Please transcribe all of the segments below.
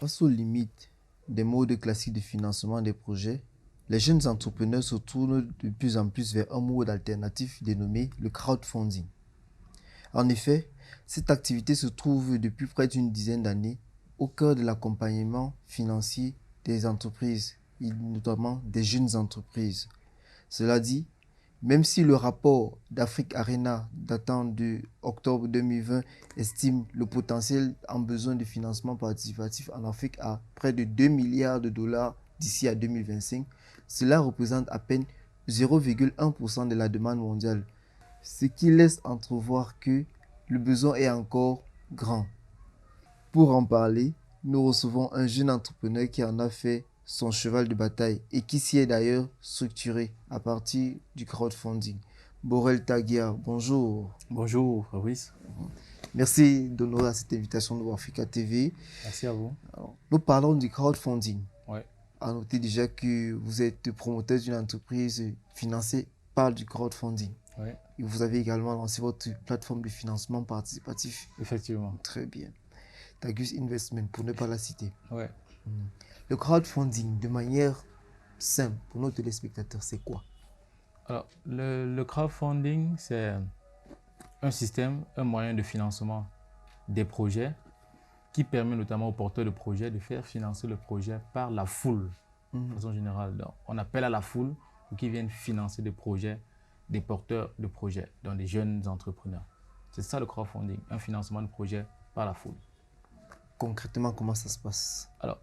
Face aux limites des modes classiques de financement des projets, les jeunes entrepreneurs se tournent de plus en plus vers un mode alternatif dénommé le crowdfunding. En effet, cette activité se trouve depuis près d'une dizaine d'années au cœur de l'accompagnement financier des entreprises, et notamment des jeunes entreprises. Cela dit, même si le rapport d'Afrique Arena datant de octobre 2020 estime le potentiel en besoin de financement participatif en Afrique à près de 2 milliards de dollars d'ici à 2025, cela représente à peine 0,1% de la demande mondiale, ce qui laisse entrevoir que le besoin est encore grand. Pour en parler, nous recevons un jeune entrepreneur qui en a fait son cheval de bataille et qui s'y est d'ailleurs structuré à partir du crowdfunding. Borel Taguia, bonjour. Bonjour Fabrice. Merci d'honorer à cette invitation de Africa TV. Merci à vous. Alors, nous parlons du crowdfunding. Ouais. À noter déjà que vous êtes promoteur d'une entreprise financée par du crowdfunding. Ouais. Et vous avez également lancé votre plateforme de financement participatif. Effectivement. Très bien. Tagus Investment, pour ne pas la citer. Ouais. Le crowdfunding, de manière simple, pour nos téléspectateurs, c'est quoi? Alors, le crowdfunding, c'est un système, un moyen de financement des projets qui permet notamment aux porteurs de projets de faire financer le projet par la foule, de façon générale. Donc, on appelle à la foule pour qu'ils viennent financer des projets, des porteurs de projets, donc des jeunes entrepreneurs. C'est ça le crowdfunding, un financement de projet par la foule. Concrètement, comment ça se passe? Alors,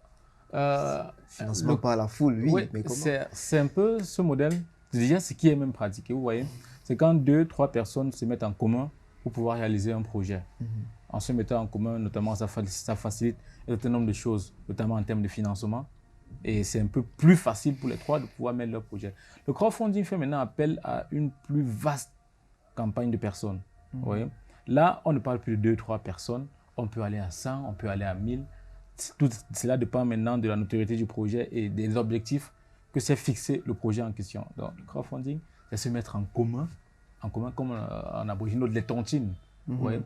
financement par la foule, oui, oui, mais comment? c'est un peu ce modèle. Déjà, ce qui est même pratiqué, vous voyez, c'est quand 2-3 personnes se mettent en commun pour pouvoir réaliser un projet. En se mettant en commun, notamment, ça facilite un certain nombre de choses, notamment en termes de financement. Et c'est un peu plus facile pour les trois de pouvoir mettre leur projet. Le crowdfunding fait maintenant appel à une plus vaste campagne de personnes. Vous voyez. Là, on ne parle plus de 2-3 personnes. On peut aller à 100, on peut aller à 1000. Tout cela dépend maintenant de la notoriété du projet et des objectifs que s'est fixé le projet en question. Donc, le crowdfunding, c'est se mettre en commun comme en abrégé les tontines.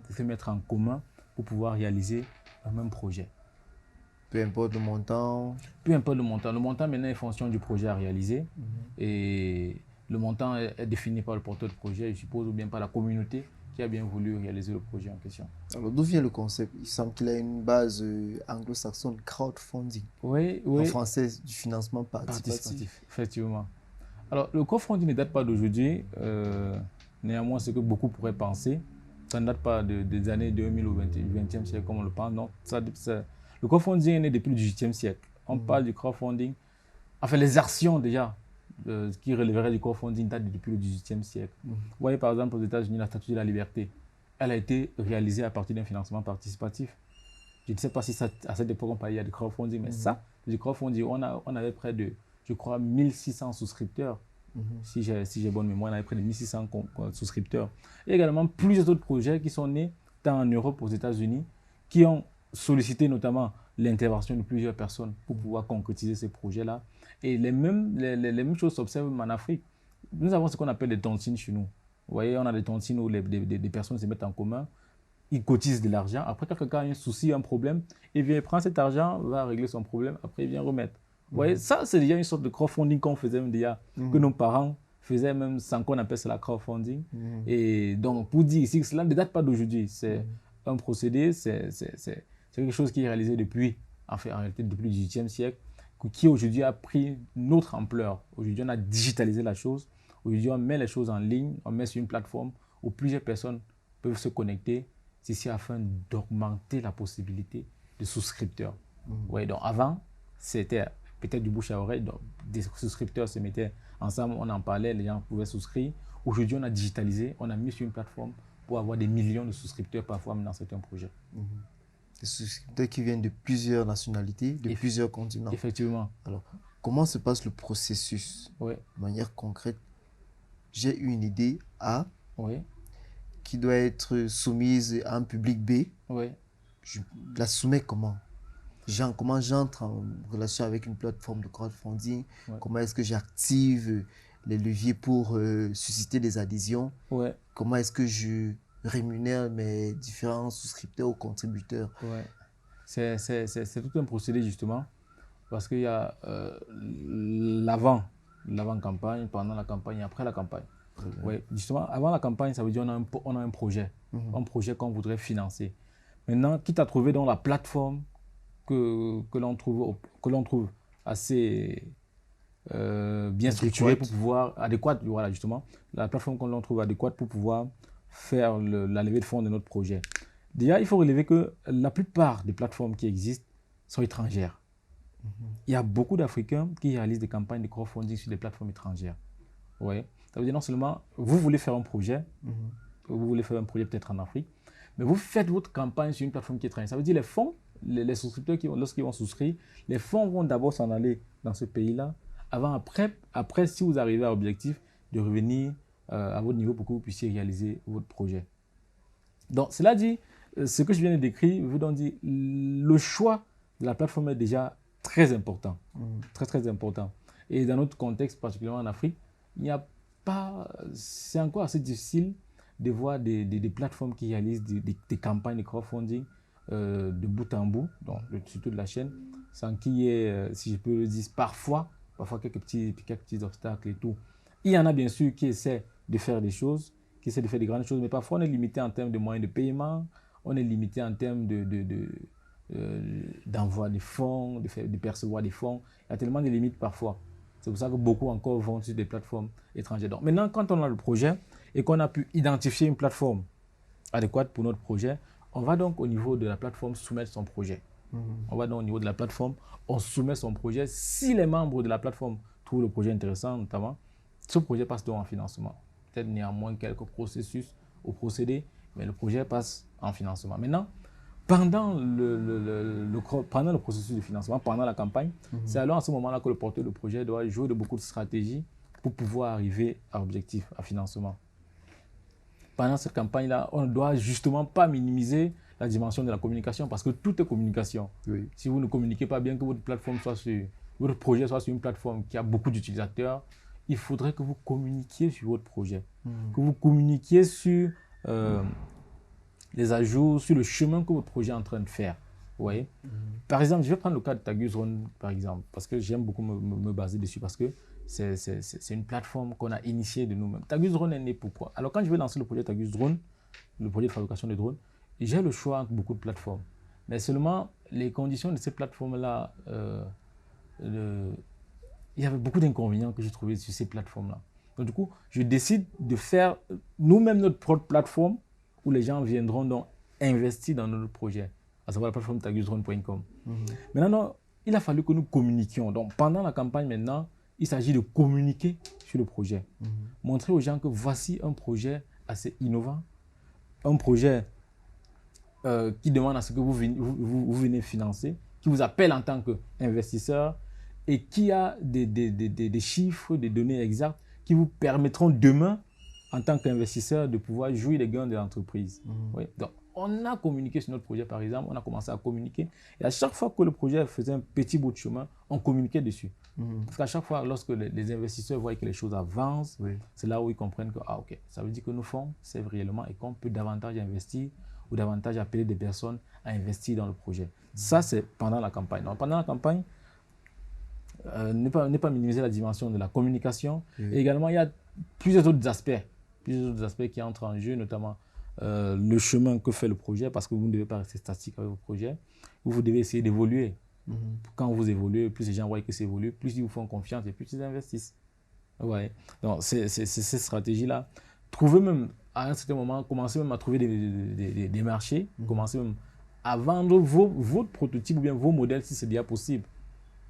C'est se mettre en commun pour pouvoir réaliser un même projet. Peu importe le montant. Peu importe le montant. Le montant maintenant est fonction du projet à réaliser. Et le montant est défini par le porteur de projet, je suppose, ou bien par la communauté qui a bien voulu réaliser le projet en question. Alors, d'où vient le concept? Il semble qu'il a une base anglo-saxonne, crowdfunding. Oui. En français, du financement participatif. Effectivement. Alors, le crowdfunding ne date pas d'aujourd'hui. Néanmoins, ce que beaucoup pourraient penser, ça ne date pas des années 2000 ou 20e siècle, comme on le pense. Non, le crowdfunding est né depuis le 18e siècle. On parle du crowdfunding. Enfin, les actions déjà qui relèveraient du crowdfunding datent depuis le 18e siècle. Vous voyez par exemple aux États-Unis la Statue de la Liberté. Elle a été réalisée à partir d'un financement participatif. Je ne sais pas si à cette époque on parlait de crowdfunding, mais ça, du crowdfunding, on avait près de, je crois, 1600 souscripteurs. Si j'ai bonne mémoire, on avait près de 1600 souscripteurs. Et également plusieurs autres projets qui sont nés tant en Europe, aux États-Unis, qui ont sollicité notamment l'intervention de plusieurs personnes pour pouvoir concrétiser ces projets-là. Et les mêmes choses s'observent en Afrique. Nous avons ce qu'on appelle des tontines chez nous. Vous voyez, on a des tontines où des personnes se mettent en commun, ils cotisent de l'argent. Après, quand quelqu'un a un souci, un problème, il vient prendre cet argent, va régler son problème, après il vient remettre. Vous voyez, ça c'est déjà une sorte de crowdfunding qu'on faisait même déjà, que nos parents faisaient même sans qu'on appelle cela crowdfunding. Et donc, pour dire ici que cela ne date pas d'aujourd'hui, c'est un procédé, c'est quelque chose qui est réalisé depuis, en réalité depuis le 18e siècle, qui aujourd'hui a pris une autre ampleur. Aujourd'hui, on a digitalisé la chose. Aujourd'hui, on met les choses en ligne, on met sur une plateforme où plusieurs personnes peuvent se connecter. C'est ici afin d'augmenter la possibilité de souscripteurs. Ouais, donc avant, c'était peut-être du bouche à oreille. Donc des souscripteurs se mettaient ensemble, on en parlait, les gens pouvaient souscrire. Aujourd'hui, on a digitalisé, on a mis sur une plateforme pour avoir des millions de souscripteurs parfois dans certains projets. Des souscripteurs qui viennent de plusieurs nationalités, de plusieurs continents. Effectivement. Alors, comment se passe le processus? De manière concrète, j'ai une idée A qui doit être soumise à un public B. Je la soumets comment? Comment j'entre en relation avec une plateforme de crowdfunding? Comment est-ce que j'active les leviers pour susciter des adhésions? Comment est-ce que je rémunère mes différents souscripteurs ou contributeurs? c'est tout un procédé justement, parce qu'il y a l'avant-campagne, pendant la campagne et après la campagne. Ouais, justement, avant la campagne, ça veut dire on a un projet, un projet qu'on voudrait financer. Maintenant, quitte à trouver dans la plateforme que l'on trouve assez bien structurée pour pouvoir, adéquate, voilà justement, la plateforme que l'on trouve adéquate pour pouvoir faire la levée de fonds de notre projet. Déjà, il faut relever que la plupart des plateformes qui existent sont étrangères. Il y a beaucoup d'Africains qui réalisent des campagnes de crowdfunding sur des plateformes étrangères. Ouais. Ça veut dire non seulement vous voulez faire un projet, vous voulez faire un projet peut-être en Afrique, mais vous faites votre campagne sur une plateforme qui est étrangère. Ça veut dire les fonds, les souscripteurs, lorsqu'ils vont souscrire, les fonds vont d'abord s'en aller dans ce pays-là, après, si vous arrivez à l'objectif, de revenir à votre niveau pour que vous puissiez réaliser votre projet. Donc, cela dit, ce que je viens de décrire veut donc dire le choix de la plateforme est déjà très important. Très, très important. Et dans notre contexte, particulièrement en Afrique, il n'y a pas. C'est encore assez difficile de voir des plateformes qui réalisent des campagnes de crowdfunding de bout en bout, donc surtout de la chaîne, sans qu'il y ait, si je peux le dire, parfois quelques petits obstacles et tout. Il y en a bien sûr qui essaient de faire des choses, qui essaient de faire des grandes choses, mais parfois on est limité en termes de moyens de paiement, on est limité en termes d'envoi des fonds, de percevoir des fonds. Il y a tellement de limites parfois. C'est pour ça que beaucoup encore vont sur des plateformes étrangères. Donc maintenant, quand on a le projet et qu'on a pu identifier une plateforme adéquate pour notre projet, on va donc au niveau de la plateforme soumettre son projet. On va donc au niveau de la plateforme, on soumet son projet. Si les membres de la plateforme trouvent le projet intéressant, notamment, ce projet passe donc en financement. Peut-être néanmoins quelques processus ou procédés, mais le projet passe en financement. Maintenant, pendant le processus de financement, pendant la campagne, c'est alors à ce moment-là que le porteur de projet doit jouer de beaucoup de stratégies pour pouvoir arriver à l'objectif, à financement. Pendant cette campagne-là, on ne doit justement pas minimiser la dimension de la communication parce que tout est communication. Oui. Si vous ne communiquez pas bien, que votre projet soit sur une plateforme qui a beaucoup d'utilisateurs, il faudrait que vous communiquiez sur votre projet, que vous communiquiez sur les ajouts, sur le chemin que votre projet est en train de faire. Vous voyez? Par exemple, je vais prendre le cas de TagusRun, par exemple, parce que j'aime beaucoup me baser dessus, parce que c'est une plateforme qu'on a initiée de nous-mêmes. TagusRun est né pourquoi? Alors, quand je vais lancer le projet TagusDrone, le projet de fabrication de drones, j'ai le choix entre beaucoup de plateformes. Mais seulement, les conditions de ces plateformes-là, il y avait beaucoup d'inconvénients que j'ai trouvés sur ces plateformes-là. Donc, du coup, je décide de faire nous-mêmes notre propre plateforme où les gens viendront donc investir dans notre projet, à savoir la plateforme tagusdrone.com. Maintenant, il a fallu que nous communiquions. Donc, pendant la campagne, maintenant, il s'agit de communiquer sur le projet. Montrer aux gens que voici un projet assez innovant, un projet qui demande à ce que vous venez financer, qui vous appelle en tant qu'investisseur et qui a des chiffres, des données exactes qui vous permettront demain, en tant qu'investisseur, de pouvoir jouir des gains de l'entreprise. Oui. Donc, on a communiqué sur notre projet, par exemple, on a commencé à communiquer. Et à chaque fois que le projet faisait un petit bout de chemin, on communiquait dessus. Parce qu'à chaque fois, lorsque les investisseurs voient que les choses avancent, c'est là où ils comprennent que, ah ok, ça veut dire que nos fonds servent réellement et qu'on peut davantage investir ou davantage appeler des personnes à investir dans le projet. Ça, c'est pendant la campagne. Donc, pendant la campagne, ne pas minimiser la dimension de la communication. Et également, il y a plusieurs autres aspects qui entrent en jeu, notamment le chemin que fait le projet, parce que vous ne devez pas rester statique avec vos projets. Vous devez essayer d'évoluer. Quand vous évoluez, plus les gens voient que c'est évolue, plus ils vous font confiance et plus ils investissent. Ouais. Donc, c'est cette stratégie-là. Trouvez même, à un certain moment, commencez même à trouver des marchés, commencez même à vendre votre prototype ou bien vos modèles si c'est déjà possible.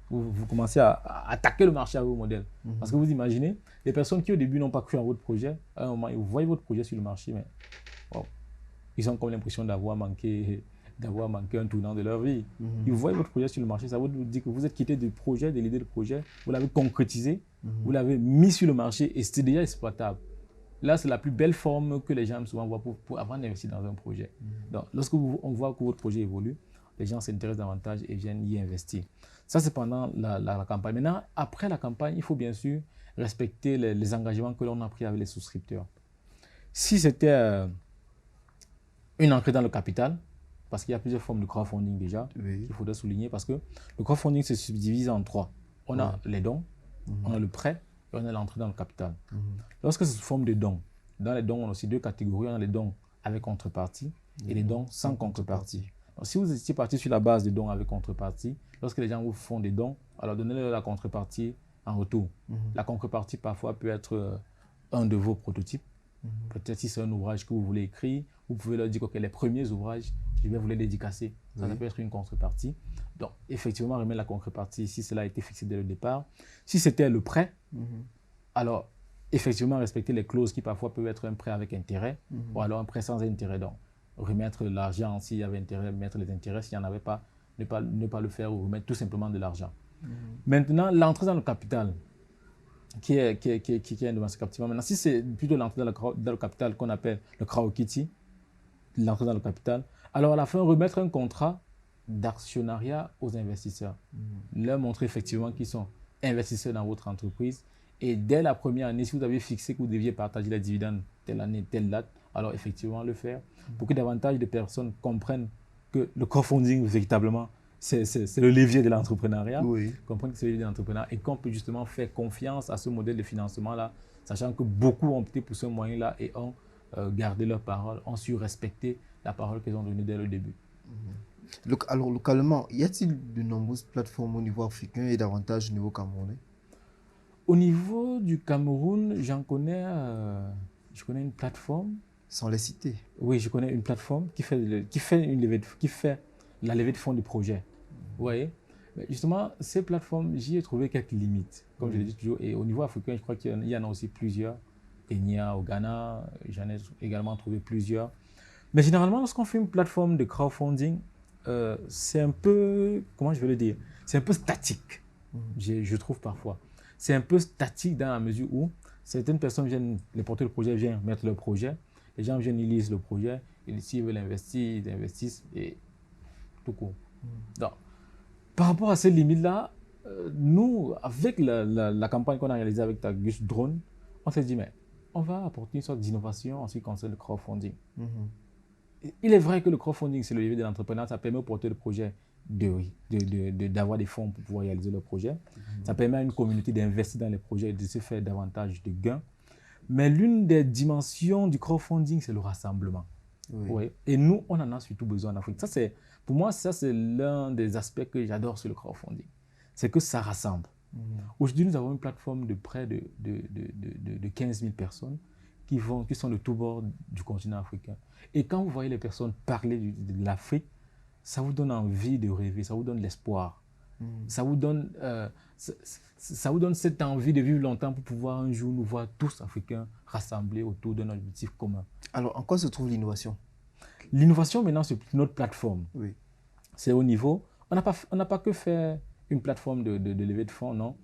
Vous commencez à attaquer le marché à vos modèles. Parce que vous imaginez, les personnes qui au début n'ont pas cru en votre projet, à un moment, ils voient votre projet sur le marché, mais wow, ils ont comme l'impression d'avoir manqué un tournant de leur vie. Ils voient votre projet sur le marché, ça veut dire que vous êtes quitté du projet, de l'idée de projet, vous l'avez concrétisé, vous l'avez mis sur le marché et c'était déjà exploitable. Là, c'est la plus belle forme que les gens aiment souvent voir pour avant d'investir dans un projet. Donc, lorsque on voit que votre projet évolue, les gens s'intéressent davantage et viennent y investir. Ça, c'est pendant la campagne. Maintenant, après la campagne, il faut bien sûr respecter les engagements que l'on a pris avec les souscripteurs. Si c'était une entrée dans le capital, parce qu'il y a plusieurs formes de crowdfunding déjà, Oui. qu'il faudrait souligner, parce que le crowdfunding se subdivise en trois. On a les dons, on a le prêt et on a l'entrée dans le capital. Lorsque c'est sous forme de dons, dans les dons, on a aussi deux catégories. On a les dons avec contrepartie et les dons sans contrepartie. Donc, si vous étiez parti sur la base des dons avec contrepartie, lorsque les gens vous font des dons, alors donnez-leur la contrepartie en retour. La contrepartie parfois peut être un de vos prototypes. Peut-être si c'est un ouvrage que vous voulez écrire, vous pouvez leur dire que les premiers ouvrages, je vais vous les dédicacer. Ça peut être une contrepartie. Donc, effectivement, remettre la contrepartie si cela a été fixé dès le départ. Si c'était le prêt, alors effectivement respecter les clauses qui parfois peuvent être un prêt avec intérêt ou alors un prêt sans intérêt. Donc, remettre l'argent s'il y avait intérêt, mettre les intérêts s'il n'y en avait pas, ne pas le faire ou remettre tout simplement de l'argent. Maintenant, l'entrée dans le capital, qui est un domaine captivant. Maintenant, si c'est plutôt l'entrée dans le capital qu'on appelle le crowdkitty, l'entrée dans le capital, alors à la fin, remettre un contrat d'actionnariat aux investisseurs. Leur montrer effectivement qu'ils sont investisseurs dans votre entreprise. Et dès la première année, si vous avez fixé que vous deviez partager les dividendes telle année, telle date, alors effectivement le faire pour que davantage de personnes comprennent que le crowdfunding, véritablement, c'est le levier de l'entrepreneuriat, comprennent que c'est le levier de l'entrepreneuriat et qu'on peut justement faire confiance à ce modèle de financement-là, sachant que beaucoup ont opté pour ce moyen-là et ont gardé leur parole, ont su respecter la parole qu'ils ont donnée dès le début. Alors, localement, y a-t-il de nombreuses plateformes au niveau africain et davantage au niveau camerounais? Au niveau du Cameroun, je connais une plateforme. Sans les citer. Oui, je connais une plateforme qui fait la levée de fonds du projet. Vous voyez? Mais justement, ces plateformes, j'y ai trouvé quelques limites. Comme je l'ai dit toujours, et au niveau africain, je crois qu'il y en a aussi plusieurs. Kenya, au Ghana, j'en ai également trouvé plusieurs. Mais généralement, lorsqu'on fait une plateforme de crowdfunding, c'est un peu, comment je vais le dire, c'est un peu statique, je trouve parfois. C'est un peu statique dans la mesure où certaines personnes viennent, les porteurs de projet viennent mettre leur projet, les gens viennent, ils lisent le projet, et s'ils veulent investir, ils investissent, et tout court. Donc, par rapport à ces limites-là, nous, avec la campagne qu'on a réalisée avec Tagus Drone, on s'est dit, mais on va apporter une sorte d'innovation en ce qui concerne le crowdfunding. Il est vrai que le crowdfunding, c'est le levier de l'entrepreneur, ça permet aux porteurs de projet d'avoir des fonds pour pouvoir réaliser leur projet. Ça permet à une communauté d'investir dans les projets et de se faire davantage de gains. Mais l'une des dimensions du crowdfunding, c'est le rassemblement. Et nous, on en a surtout besoin en Afrique. Pour moi, ça, c'est l'un des aspects que j'adore sur le crowdfunding. C'est que ça rassemble. Aujourd'hui, nous avons une plateforme de près de 15 000 personnes qui sont de tous bords du continent africain. Et quand vous voyez les personnes parler de l'Afrique, ça vous donne envie de rêver, ça vous donne l'espoir. Ça vous donne cette envie de vivre longtemps pour pouvoir un jour nous voir tous Africains rassemblés autour d'un objectif commun. Alors, en quoi se trouve l'innovation? L'innovation, maintenant, c'est notre plateforme. C'est au niveau... On n'a pas que fait une plateforme de levée de fonds, non.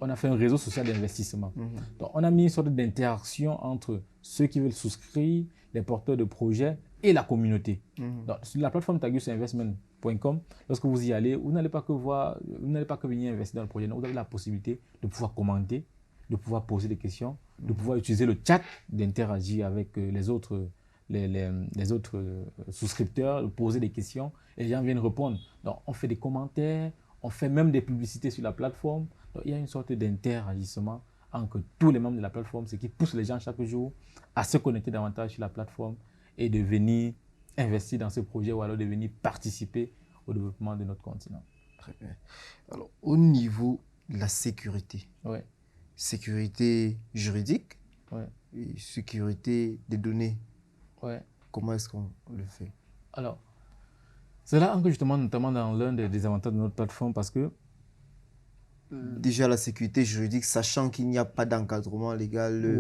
On a fait un réseau social d'investissement. Donc, on a mis une sorte d'interaction entre ceux qui veulent souscrire, les porteurs de projets et la communauté. Donc, sur la plateforme tagusinvestment.com, lorsque vous y allez, vous n'allez pas que venir investir dans le projet. Non, vous avez la possibilité de pouvoir commenter, de pouvoir poser des questions, de pouvoir utiliser le chat, d'interagir avec les autres souscripteurs, de poser des questions et les gens viennent répondre. Donc, on fait des commentaires, on fait même des publicités sur la plateforme. Donc, il y a une sorte d'interagissement entre tous les membres de la plateforme, ce qui pousse les gens chaque jour à se connecter davantage sur la plateforme et de venir investir dans ce projet ou alors de venir participer au développement de notre continent. Très bien. Alors, au niveau de la sécurité, sécurité juridique et sécurité des données, comment est-ce qu'on le fait? Alors, c'est là que justement, notamment dans l'un des avantages de notre plateforme, parce que déjà la sécurité juridique, sachant qu'il n'y a pas d'encadrement légal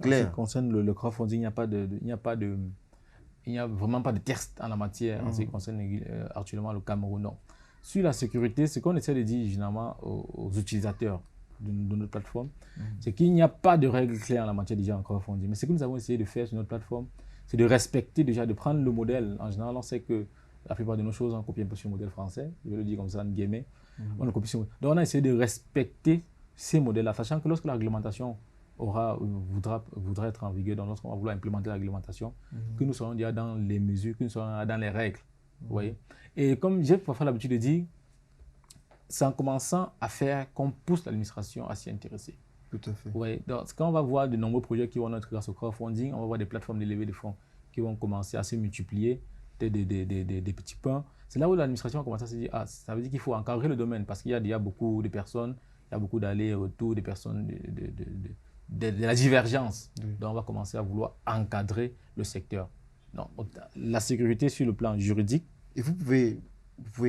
clair. En ce qui concerne le crowdfunding, il n'y a vraiment pas de texte en la matière en ce qui concerne actuellement le Cameroun. Non. Sur la sécurité, ce qu'on essaie de dire généralement aux utilisateurs de notre plateforme, c'est qu'il n'y a pas de règles claires en la matière déjà en crowdfunding. Mais ce que nous avons essayé de faire sur notre plateforme, c'est de respecter déjà, de prendre le modèle. En général, on sait que la plupart de nos choses, on copie un peu sur le modèle français. Je vais le dire comme ça, en guillemets. On le copie sur... Donc, on a essayé de respecter ces modèles-là, sachant que lorsque la réglementation voudra être en vigueur, donc lorsqu'on va vouloir implémenter la réglementation, que nous soyons déjà dans les mesures, que nous soyons dans les règles Vous voyez? Et comme j'ai parfois l'habitude de dire, c'est en commençant à faire qu'on pousse l'administration à s'y intéresser. Tout à fait. Ouais, donc, quand on va voir de nombreux projets qui vont être grâce au crowdfunding, on va voir des plateformes de levée de fonds qui vont commencer à se multiplier, des petits pains. C'est là où l'administration va commencer à se dire, ah, ça veut dire qu'il faut encadrer le domaine parce qu'il y a beaucoup de personnes, il y a beaucoup d'allers-retours, des personnes de la divergence. Oui. Donc, on va commencer à vouloir encadrer le secteur. Donc, la sécurité sur le plan juridique. Et vous pouvez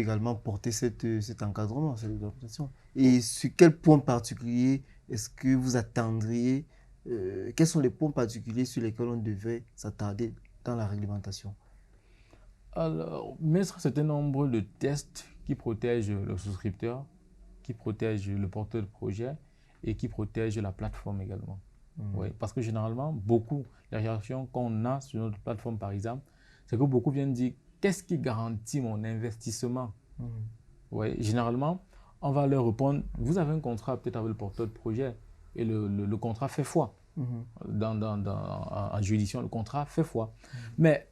également porter cet encadrement, cette réglementation. Et sur quel point particulier est-ce que vous attendriez, quels sont les points particuliers sur lesquels on devrait s'attarder dans la réglementation? Alors, mettre un certain nombre de tests qui protègent le souscripteur, qui protègent le porteur de projet et qui protègent la plateforme également. Oui, parce que généralement, les réactions qu'on a sur notre plateforme, par exemple, c'est que beaucoup viennent dire qu'est-ce qui garantit mon investissement? Oui, généralement, on va leur répondre vous avez un contrat peut-être avec le porteur de projet et le contrat fait foi. En juridiction, le contrat fait foi. Mais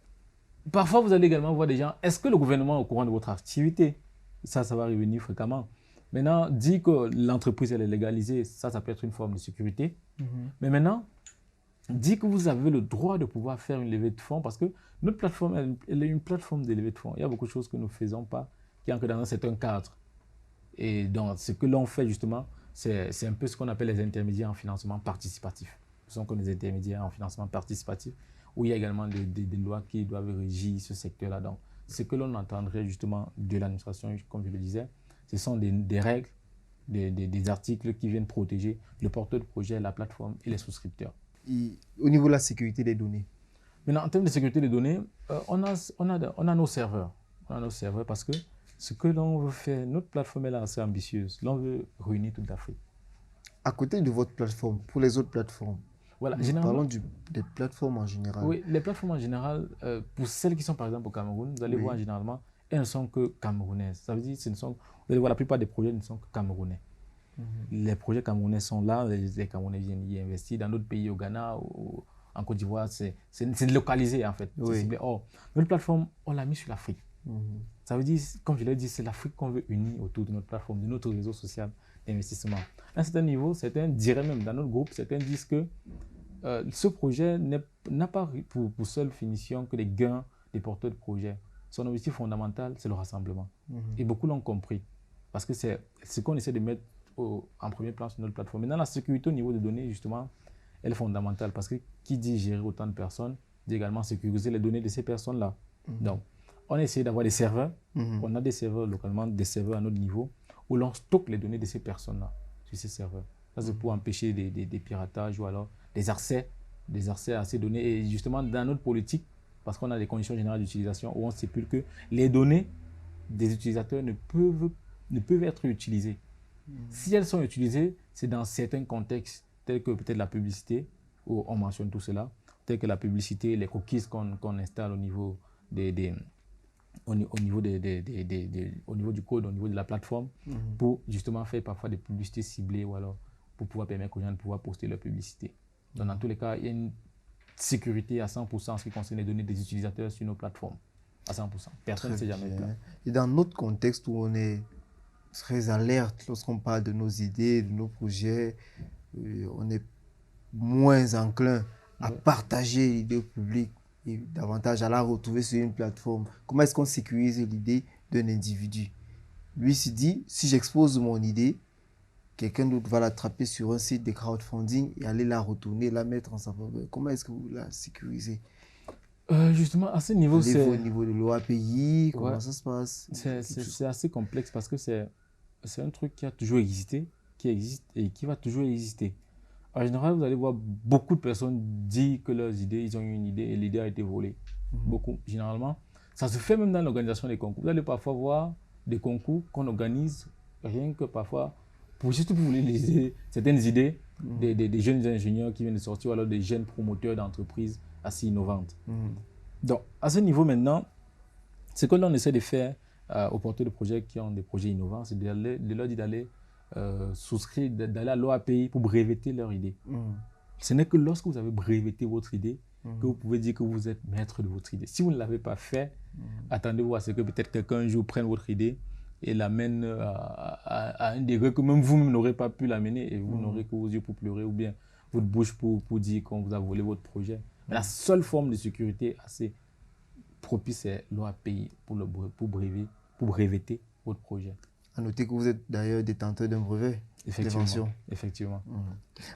parfois, vous allez également voir des gens est-ce que le gouvernement est au courant de votre activité? Ça va revenir fréquemment. Maintenant, dire que l'entreprise elle est légalisée, ça peut être une forme de sécurité. Mais maintenant, dire que vous avez le droit de pouvoir faire une levée de fonds parce que notre plateforme, elle est une plateforme de levée de fonds. Il y a beaucoup de choses que nous ne faisons pas qui entrent dans un certain cadre. Et donc, ce que l'on fait justement, c'est un peu ce qu'on appelle les intermédiaires en financement participatif. Ce sont comme les intermédiaires en financement participatif où il y a également des lois qui doivent régir ce secteur-là. Donc, ce que l'on entendrait justement de l'administration, comme je le disais, ce sont des règles, des articles qui viennent protéger le porteur de projet, la plateforme et les souscripteurs. Et au niveau de la sécurité des données? Maintenant, en termes de sécurité des données, on a nos serveurs. On a nos serveurs parce que ce que l'on veut faire, notre plateforme est assez ambitieuse. L'on veut réunir toute l'Afrique. À côté de votre plateforme, pour les autres plateformes, voilà, parlons des plateformes en général. Oui, les plateformes en général, pour celles qui sont par exemple au Cameroun, vous allez voir généralement, elles ne sont que camerounaises. Ça veut dire que vous allez voir la plupart des projets ne sont que camerounais. Les projets camerounais sont là, les Camerounais viennent y investir. Dans d'autres pays, au Ghana, en Côte d'Ivoire, c'est localisé en fait. Or, notre plateforme, on l'a mis sur l'Afrique. Ça veut dire, comme je l'ai dit, c'est l'Afrique qu'on veut unir autour de notre plateforme, de notre réseau social d'investissement. À un certain niveau, certains diraient même dans notre groupe, certains disent que ce projet n'a pas pour seule finition que les gains des porteurs de projet. Son objectif fondamental, c'est le rassemblement. Et beaucoup l'ont compris. Parce que c'est ce qu'on essaie de mettre en premier plan sur notre plateforme. Maintenant, la sécurité au niveau des données, justement, elle est fondamentale. Parce que qui dit gérer autant de personnes, dit également sécuriser les données de ces personnes-là. Donc, on a essayé d'avoir des serveurs. On a des serveurs localement, des serveurs à notre niveau, où l'on stocke les données de ces personnes-là sur ces serveurs. Ça, c'est pour empêcher des piratages ou alors des accès à ces données. Et justement, dans notre politique, parce qu'on a des conditions générales d'utilisation où on stipule que les données des utilisateurs ne peuvent être utilisées. Si elles sont utilisées, c'est dans certains contextes, tels que peut-être la publicité, où on mentionne tout cela, tels que la publicité, les cookies qu'on installe au niveau au niveau du code, au niveau de la plateforme, pour justement faire parfois des publicités ciblées ou alors pour pouvoir permettre aux gens de pouvoir poster leur publicité. Donc, dans tous les cas, il y a une sécurité à 100% en ce qui concerne les données des utilisateurs sur nos plateformes. À 100%. Personne ne sait jamais plaint. Et dans notre contexte où on est très alerte lorsqu'on parle de nos idées, de nos projets, on est moins enclin à partager l'idée au public et davantage à la retrouver sur une plateforme. Comment est-ce qu'on sécurise l'idée d'un individu? Lui se dit, si j'expose mon idée, quelqu'un d'autre va l'attraper sur un site de crowdfunding et aller la retourner, la mettre en sa faveur. Comment est-ce que vous la sécurisez? Justement, à ce niveau, c'est... Au niveau de l'OAPI, comment ça se passe? C'est assez complexe parce que c'est un truc qui a toujours existé, qui existe et qui va toujours exister. En général, vous allez voir beaucoup de personnes dire que leurs idées, ils ont eu une idée et l'idée a été volée. Beaucoup, généralement. Ça se fait même dans l'organisation des concours. Vous allez parfois voir des concours qu'on organise rien que parfois pour juste pour réaliser certaines idées des jeunes ingénieurs qui viennent de sortir ou alors des jeunes promoteurs d'entreprises assez innovantes. Donc, à ce niveau maintenant, ce que l'on essaie de faire aux porteurs de projets qui ont des projets innovants, c'est de leur dire d'aller souscrire, d'aller à l'OAPI pour breveter leur idée. Ce n'est que lorsque vous avez breveté votre idée que vous pouvez dire que vous êtes maître de votre idée. Si vous ne l'avez pas fait, attendez-vous à ce que peut-être quelqu'un un jour prenne votre idée et l'amène à un degré que même vous-même n'aurez pas pu l'amener et vous n'aurez que vos yeux pour pleurer ou bien votre bouche pour dire qu'on vous a volé votre projet. Mais la seule forme de sécurité assez propice, c'est l'OAPI pour breveter votre projet. À noter que vous êtes d'ailleurs détenteur d'un brevet d'invention. Effectivement.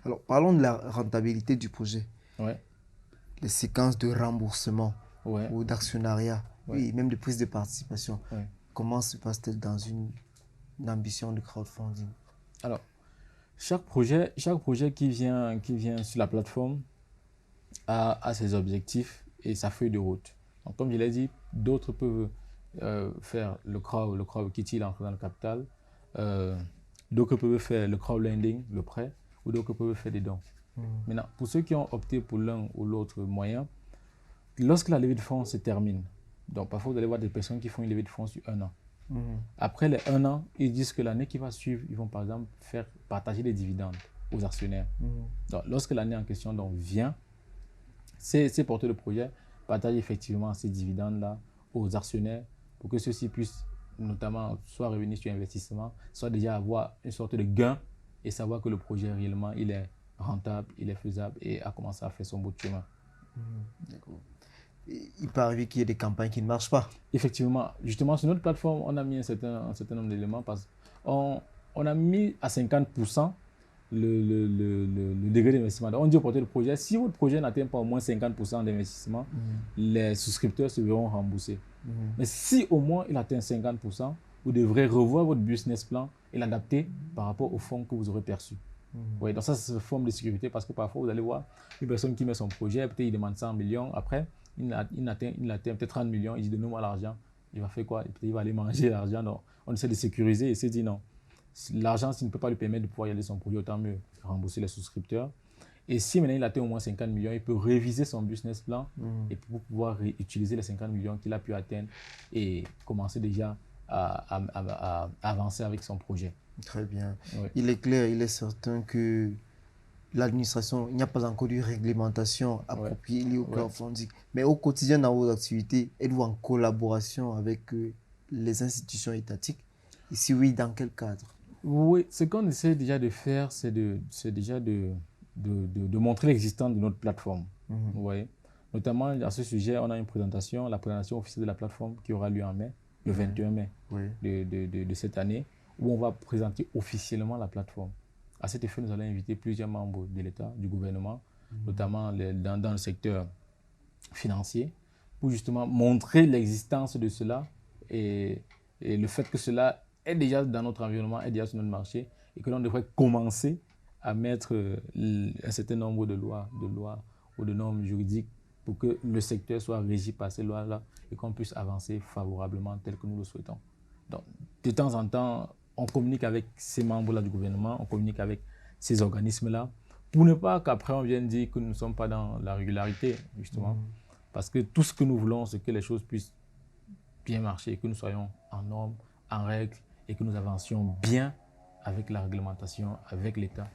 Alors, parlons de la rentabilité du projet. Ouais. Les séquences de remboursement ou d'actionnariat, oui, même de prise de participation. Ouais. Comment se passe-t-il dans une ambition de crowdfunding? Alors, chaque projet qui vient sur la plateforme a ses objectifs et sa feuille de route. Donc, comme je l'ai dit, d'autres peuvent faire le crowd qui l'entrée dans le capital. D'autres peuvent faire le crowdlending, le prêt, ou d'autres peuvent faire des dons. Maintenant, pour ceux qui ont opté pour l'un ou l'autre moyen, lorsque la levée de fonds se termine, donc parfois vous allez voir des personnes qui font une levée de fonds sur 1 an. Après les 1 an, ils disent que l'année qui va suivre, ils vont par exemple faire partager des dividendes aux actionnaires. Donc, lorsque l'année en question vient, ces porteurs de projet partagent effectivement ces dividendes-là aux actionnaires pour que ceux-ci puissent notamment soit revenir sur investissement, soit déjà avoir une sorte de gain et savoir que le projet réellement il est rentable, il est faisable et a commencé à faire son bout de chemin. D'accord. Il peut arriver qu'il y ait des campagnes qui ne marchent pas. Effectivement, justement sur notre plateforme, on a mis un certain nombre d'éléments parce qu'on a mis à 50% le degré d'investissement. On dit au porteur de projet, si votre projet n'atteint pas au moins 50% d'investissement, les souscripteurs se verront remboursés. Mais si au moins il atteint 50%, vous devrez revoir votre business plan et l'adapter par rapport aux fonds que vous aurez perçus. Oui, donc ça, c'est une forme de sécurité parce que parfois, vous allez voir une personne qui met son projet, peut-être il demande 100 millions, après, il atteint peut-être 30 millions, il dit donne-moi l'argent. Il va faire quoi? Peut-être il va aller manger l'argent. Donc, on essaie de sécuriser et se dit non. L'argent, s'il ne peut pas lui permettre de pouvoir y aller son projet, autant mieux rembourser les souscripteurs. Et si maintenant il atteint au moins 50 millions, il peut réviser son business plan et pour pouvoir utiliser les 50 millions qu'il a pu atteindre et commencer déjà à avancer avec son projet. Très bien. Oui. Il est clair, il est certain que l'administration, il n'y a pas encore de réglementation appropriée liée au crowdfunding. Mais au quotidien, dans vos activités, êtes-vous en collaboration avec les institutions étatiques? Et si oui, dans quel cadre? Oui, ce qu'on essaie déjà de faire, c'est déjà de montrer l'existence de notre plateforme. Vous voyez? Notamment, à ce sujet, on a une présentation, la présentation officielle de la plateforme qui aura lieu en mai, le 21 mai de cette année, où on va présenter officiellement la plateforme. À cet effet, nous allons inviter plusieurs membres de l'État, du gouvernement, notamment dans le secteur financier, pour justement montrer l'existence de cela et le fait que cela est déjà dans notre environnement, est déjà sur notre marché et que l'on devrait commencer à mettre un certain nombre de lois ou de normes juridiques pour que le secteur soit régi par ces lois-là et qu'on puisse avancer favorablement tel que nous le souhaitons. Donc, de temps en temps, on communique avec ces membres-là du gouvernement, on communique avec ces organismes-là, pour ne pas qu'après on vienne dire que nous ne sommes pas dans la régularité, justement. Parce que tout ce que nous voulons, c'est que les choses puissent bien marcher, que nous soyons en normes, en règle, et que nous avancions bien avec la réglementation, avec l'État,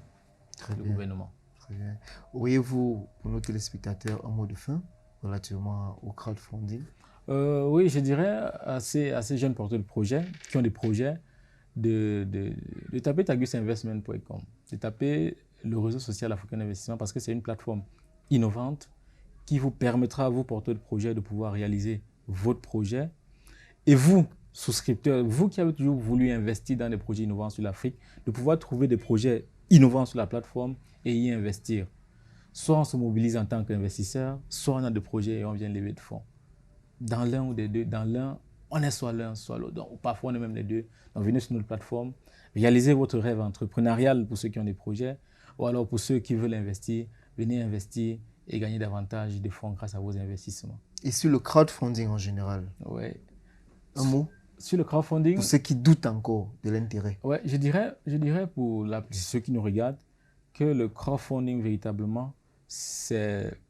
le gouvernement. Très bien. Auriez-vous, pour nos téléspectateurs, un mot de fin relativement au crowdfunding? Oui, je dirais à ces jeunes porteurs de projets qui ont des projets, de taper tagusinvestment.com, de taper le réseau social africain d'investissement parce que c'est une plateforme innovante qui vous permettra à vous, porteurs de projet, de pouvoir réaliser votre projet. Et vous, souscripteurs, vous qui avez toujours voulu investir dans des projets innovants sur l'Afrique, de pouvoir trouver des projets innovants sur la plateforme et y investir. Soit on se mobilise en tant qu'investisseur, soit on a des projets et on vient lever de fonds. Dans l'un ou des deux, dans l'un, on est soit l'un, soit l'autre. Donc, parfois, on est même les deux. Donc, venez sur notre plateforme, réalisez votre rêve entrepreneurial pour ceux qui ont des projets, ou alors pour ceux qui veulent investir, venez investir et gagner davantage de fonds grâce à vos investissements. Et sur le crowdfunding en général? Oui. Un mot? Sur le crowdfunding, pour ceux qui doutent encore de l'intérêt. Ouais, je dirais pour ceux qui nous regardent que le crowdfunding véritablement,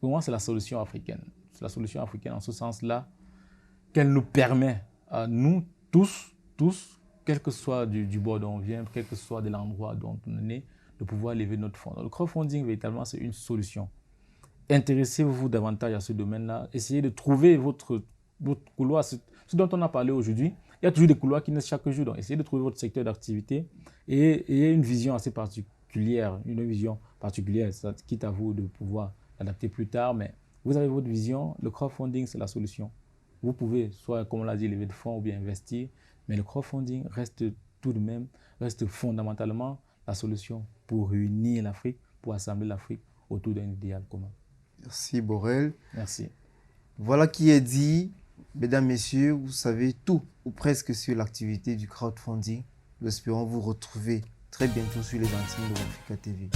pour moi, c'est la solution africaine. C'est la solution africaine en ce sens-là qu'elle nous permet à nous tous, quel que soit du bord dont on vient, quel que soit de l'endroit dont on est né, de pouvoir lever notre fonds. Donc, le crowdfunding, véritablement, c'est une solution. Intéressez-vous davantage à ce domaine-là. Essayez de trouver votre couloir. Ce dont on a parlé aujourd'hui, il y a toujours des couloirs qui naissent chaque jour. Donc, essayez de trouver votre secteur d'activité et ayez une vision assez particulière, quitte à vous de pouvoir l'adapter plus tard. Mais vous avez votre vision, le crowdfunding, c'est la solution. Vous pouvez, soit, comme on l'a dit, lever de fonds ou bien investir, mais le crowdfunding reste tout de même, reste fondamentalement la solution pour réunir l'Afrique, pour assembler l'Afrique autour d'un idéal commun. Merci Borel. Merci. Voilà qui est dit. Mesdames, Messieurs, vous savez tout ou presque sur l'activité du crowdfunding. Nous espérons vous retrouver très bientôt sur les antennes de Africa TV.